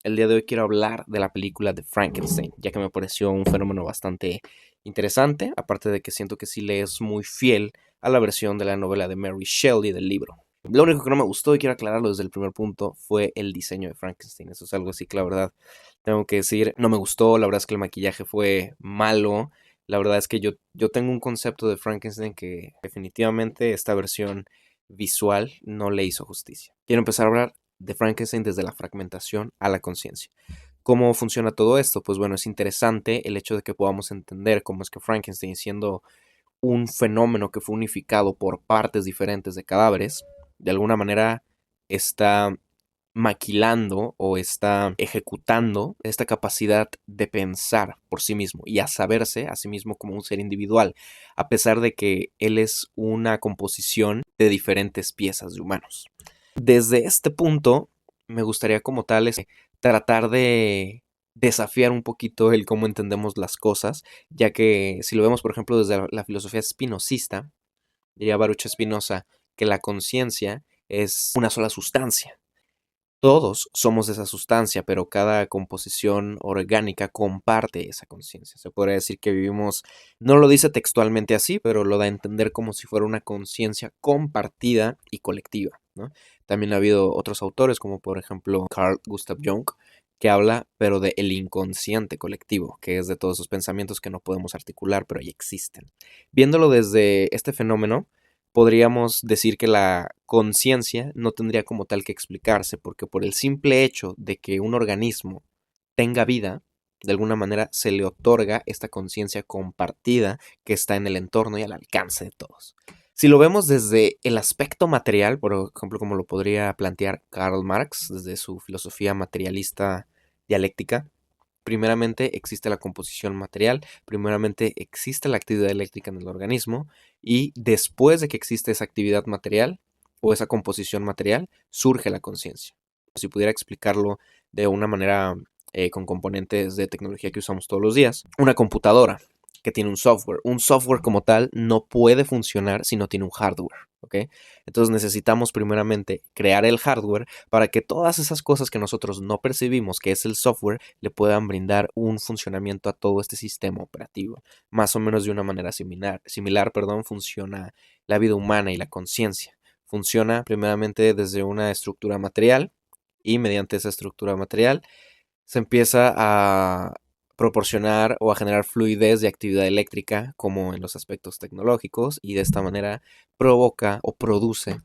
El día de hoy quiero hablar de la película de Frankenstein, ya que me pareció un fenómeno bastante interesante, aparte de que siento que sí le es muy fiel a la versión de la novela de Mary Shelley del libro. Lo único que no me gustó, y quiero aclararlo desde el primer punto, fue el diseño de Frankenstein. Eso es algo así que la verdad tengo que decir, no me gustó, la verdad es que el maquillaje fue malo, la verdad es que yo tengo un concepto de Frankenstein que definitivamente esta versión visual no le hizo justicia. Quiero empezar a hablar de Frankenstein desde la fragmentación a la conciencia. ¿Cómo funciona todo esto? Pues bueno, es interesante el hecho de que podamos entender cómo es que Frankenstein, siendo un fenómeno que fue unificado por partes diferentes de cadáveres, de alguna manera está maquilando o está ejecutando esta capacidad de pensar por sí mismo y a saberse a sí mismo como un ser individual, a pesar de que él es una composición de diferentes piezas de humanos. Desde este punto, me gustaría como tal tratar de desafiar un poquito el cómo entendemos las cosas, ya que si lo vemos, por ejemplo, desde la filosofía espinosista, diría Baruch Spinoza que la conciencia es una sola sustancia. Todos somos esa sustancia, pero cada composición orgánica comparte esa conciencia. Se podría decir que vivimos, no lo dice textualmente así, pero lo da a entender como si fuera una conciencia compartida y colectiva, ¿no? También ha habido otros autores, como por ejemplo Carl Gustav Jung, que habla, pero de el inconsciente colectivo, que es de todos esos pensamientos que no podemos articular, pero ahí existen. Viéndolo desde este fenómeno, podríamos decir que la conciencia no tendría como tal que explicarse, porque por el simple hecho de que un organismo tenga vida, de alguna manera se le otorga esta conciencia compartida que está en el entorno y al alcance de todos. Si lo vemos desde el aspecto material, por ejemplo, como lo podría plantear Karl Marx, desde su filosofía materialista dialéctica, primeramente existe la composición material, primeramente existe la actividad eléctrica en el organismo y después de que existe esa actividad material o esa composición material, surge la conciencia. Si pudiera explicarlo de una manera con componentes de tecnología que usamos todos los días, una computadora que tiene un software como tal no puede funcionar si no tiene un hardware, ¿ok? Entonces necesitamos primeramente crear el hardware para que todas esas cosas que nosotros no percibimos, que es el software, le puedan brindar un funcionamiento a todo este sistema operativo. Más o menos de una manera similar, funciona la vida humana y la conciencia. Funciona primeramente desde una estructura material y mediante esa estructura material se empieza a proporcionar o a generar fluidez de actividad eléctrica como en los aspectos tecnológicos y de esta manera provoca o produce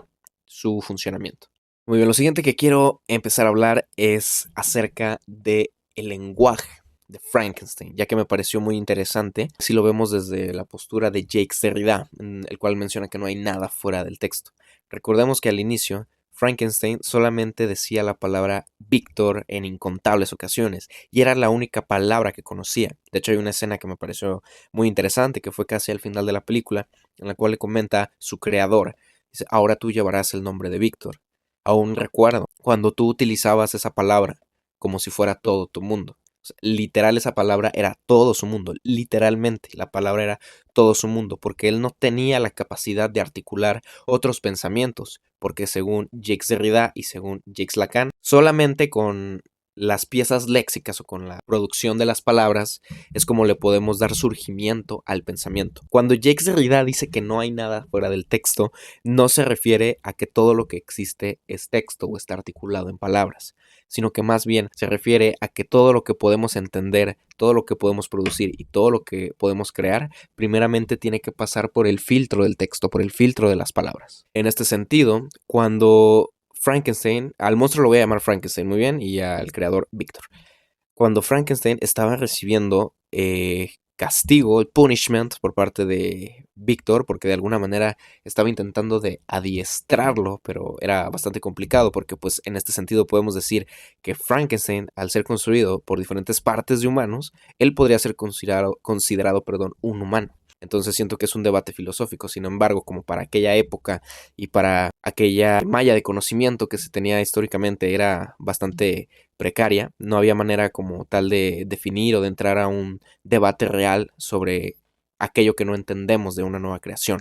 su funcionamiento. Muy bien, lo siguiente que quiero empezar a hablar es acerca de el lenguaje de Frankenstein, ya que me pareció muy interesante si lo vemos desde la postura de Jacques Derrida, en el cual menciona que no hay nada fuera del texto. Recordemos que al inicio Frankenstein solamente decía la palabra Víctor en incontables ocasiones y era la única palabra que conocía. De hecho hay una escena que me pareció muy interesante, que fue casi al final de la película, en la cual le comenta su creador, dice, ahora tú llevarás el nombre de Víctor. Aún recuerdo cuando tú utilizabas esa palabra como si fuera todo tu mundo. O sea, literal esa palabra era todo su mundo, literalmente la palabra era todo su mundo, porque él no tenía la capacidad de articular otros pensamientos, porque según Jacques Derrida y según Jacques Lacan, solamente con las piezas léxicas o con la producción de las palabras es como le podemos dar surgimiento al pensamiento. Cuando Jacques Derrida dice que no hay nada fuera del texto, no se refiere a que todo lo que existe es texto o está articulado en palabras, sino que más bien se refiere a que todo lo que podemos entender, todo lo que podemos producir y todo lo que podemos crear, primeramente tiene que pasar por el filtro del texto, por el filtro de las palabras. En este sentido, cuando Frankenstein, al monstruo lo voy a llamar Frankenstein, muy bien, y al creador Víctor. Cuando Frankenstein estaba recibiendo castigo, el punishment por parte de Víctor, porque de alguna manera estaba intentando de adiestrarlo, pero era bastante complicado, porque pues en este sentido podemos decir que Frankenstein, al ser construido por diferentes partes de humanos, él podría ser considerado un humano. Entonces siento que es un debate filosófico. Sin embargo, como para aquella época y para aquella malla de conocimiento que se tenía históricamente era bastante precaria, no había manera como tal de definir o de entrar a un debate real sobre aquello que no entendemos de una nueva creación.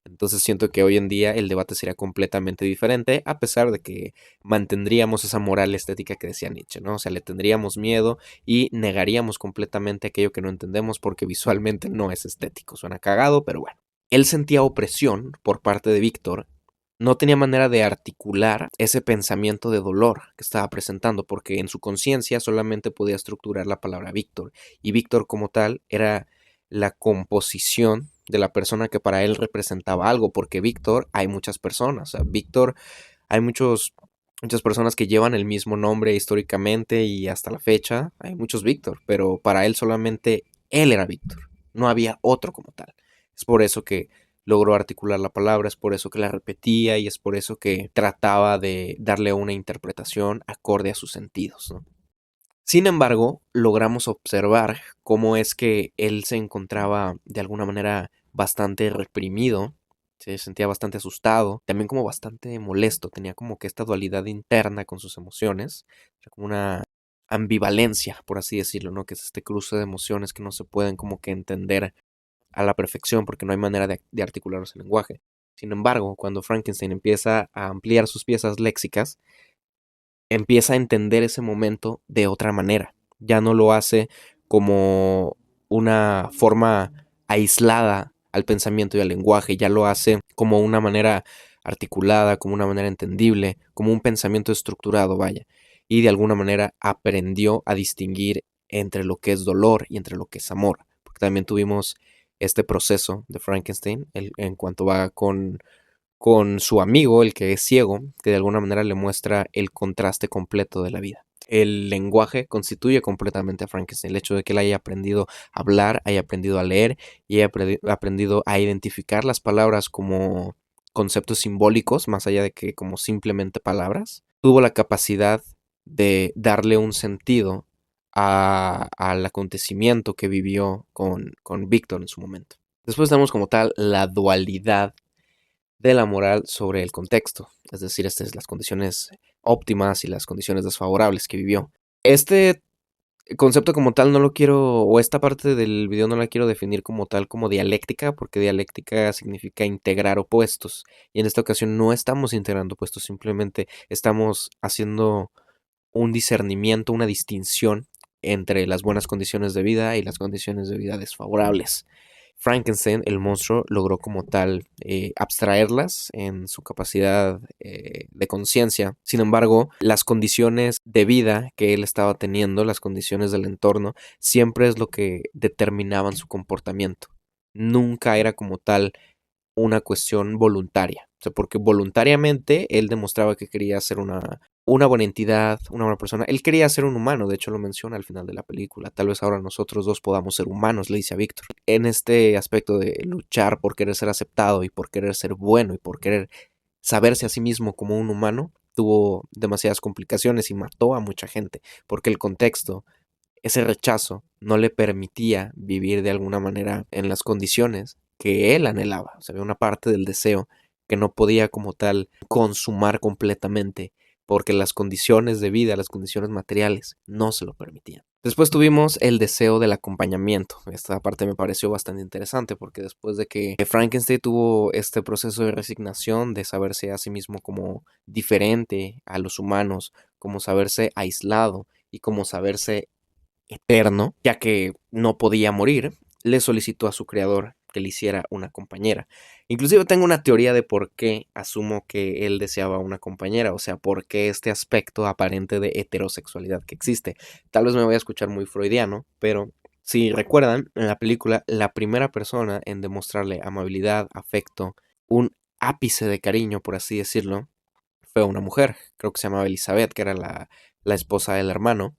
Entonces siento que hoy en día el debate sería completamente diferente, a pesar de que mantendríamos esa moral estética que decía Nietzsche, ¿no? O sea, le tendríamos miedo y negaríamos completamente aquello que no entendemos porque visualmente no es estético. Suena cagado, pero bueno. Él sentía opresión por parte de Víctor. No tenía manera de articular ese pensamiento de dolor que estaba presentando, porque en su conciencia solamente podía estructurar la palabra Víctor, y Víctor como tal era la composición de la persona que para él representaba algo, porque Víctor hay muchas personas, o sea, Víctor hay muchas personas que llevan el mismo nombre históricamente y hasta la fecha, hay muchos Víctor, pero para él solamente él era Víctor, no había otro como tal. Es por eso que logró articular la palabra, es por eso que la repetía y es por eso que trataba de darle una interpretación acorde a sus sentidos, ¿no? Sin embargo, logramos observar cómo es que él se encontraba de alguna manera bastante reprimido, se sentía bastante asustado, también como bastante molesto, tenía como que esta dualidad interna con sus emociones, como una ambivalencia, por así decirlo, ¿no? Que es este cruce de emociones que no se pueden como que entender a la perfección porque no hay manera de articularlos en lenguaje. Sin embargo, cuando Frankenstein empieza a ampliar sus piezas léxicas, empieza a entender ese momento de otra manera. Ya no lo hace como una forma aislada al pensamiento y al lenguaje, ya lo hace como una manera articulada, como una manera entendible, como un pensamiento estructurado, vaya. Y de alguna manera aprendió a distinguir entre lo que es dolor y entre lo que es amor. Porque también tuvimos este proceso de Frankenstein en cuanto va con su amigo, el que es ciego, que de alguna manera le muestra el contraste completo de la vida. El lenguaje constituye completamente a Frankenstein. El hecho de que él haya aprendido a hablar, haya aprendido a leer y haya aprendido a identificar las palabras como conceptos simbólicos, más allá de que como simplemente palabras, tuvo la capacidad de darle un sentido al acontecimiento que vivió con Víctor en su momento. Después tenemos como tal la dualidad de la moral sobre el contexto, es decir, las condiciones óptimas y las condiciones desfavorables que vivió. Este concepto como tal no lo quiero, o esta parte del video no la quiero definir como tal como dialéctica, porque dialéctica significa integrar opuestos, y en esta ocasión no estamos integrando opuestos, simplemente estamos haciendo un discernimiento, una distinción entre las buenas condiciones de vida y las condiciones de vida desfavorables. Frankenstein, el monstruo, logró como tal abstraerlas en su capacidad de conciencia. Sin embargo, las condiciones de vida que él estaba teniendo, las condiciones del entorno, siempre es lo que determinaban su comportamiento. Nunca era como tal una cuestión voluntaria. O sea, porque voluntariamente él demostraba que quería ser una buena entidad, una buena persona. Él quería ser un humano, de hecho lo menciona al final de la película. Tal vez ahora nosotros dos podamos ser humanos, le dice a Víctor. En este aspecto de luchar por querer ser aceptado y por querer ser bueno y por querer saberse a sí mismo como un humano, tuvo demasiadas complicaciones y mató a mucha gente, porque el contexto, ese rechazo, no le permitía vivir de alguna manera en las condiciones que él anhelaba. O sea, había una parte del deseo que no podía como tal consumar completamente porque las condiciones de vida, las condiciones materiales no se lo permitían. Después tuvimos el deseo del acompañamiento. Esta parte me pareció bastante interesante porque después de que Frankenstein tuvo este proceso de resignación, de saberse a sí mismo como diferente a los humanos, como saberse aislado y como saberse eterno, ya que no podía morir, le solicitó a su creador que le hiciera una compañera. Inclusive tengo una teoría de por qué asumo que él deseaba una compañera, o sea, por qué este aspecto aparente de heterosexualidad que existe. Tal vez me voy a escuchar muy freudiano, pero si recuerdan, en la película, la primera persona en demostrarle amabilidad, afecto, un ápice de cariño, por así decirlo, fue una mujer. Creo que se llamaba Elizabeth, que era la esposa del hermano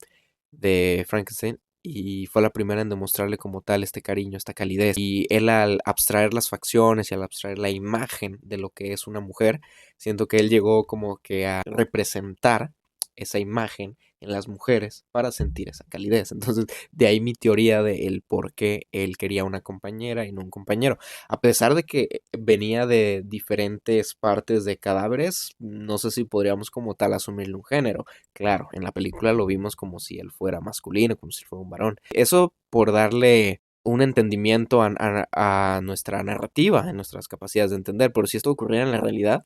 de Frankenstein, y fue la primera en demostrarle como tal este cariño, esta calidez. Y él, al abstraer las facciones y al abstraer la imagen de lo que es una mujer, siento que él llegó como que a representar esa imagen en las mujeres para sentir esa calidez. Entonces, de ahí mi teoría de el por qué él quería una compañera y no un compañero. A pesar de que venía de diferentes partes de cadáveres, no sé si podríamos como tal asumirle un género. Claro, en la película lo vimos como si él fuera masculino, como si fuera un varón. Eso por darle un entendimiento a nuestra narrativa, a nuestras capacidades de entender. Pero si esto ocurriera en la realidad,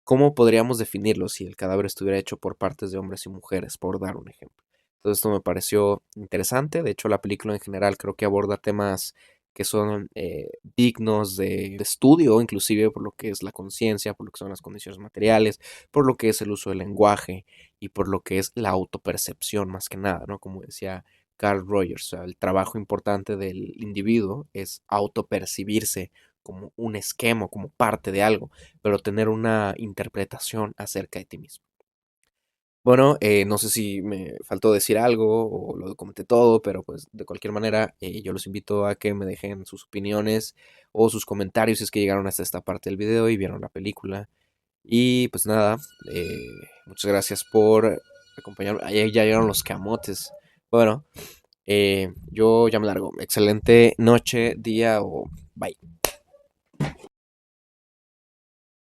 ¿cómo podríamos definirlo si el cadáver estuviera hecho por partes de hombres y mujeres, por dar un ejemplo? Entonces esto me pareció interesante. De hecho, la película en general creo que aborda temas que son dignos de estudio, inclusive por lo que es la conciencia, por lo que son las condiciones materiales, por lo que es el uso del lenguaje y por lo que es la autopercepción más que nada, ¿no? Como decía Carl Rogers, o sea, el trabajo importante del individuo es autopercibirse como un esquema, como parte de algo, pero tener una interpretación acerca de ti mismo. Bueno, no sé si me faltó decir algo o lo comenté todo, pero pues de cualquier manera yo los invito a que me dejen sus opiniones o sus comentarios si es que llegaron hasta esta parte del video y vieron la película. Y pues nada, muchas gracias por acompañarme. Ahí ya llegaron los camotes. Bueno, yo ya me largo. Excelente noche, día o bye.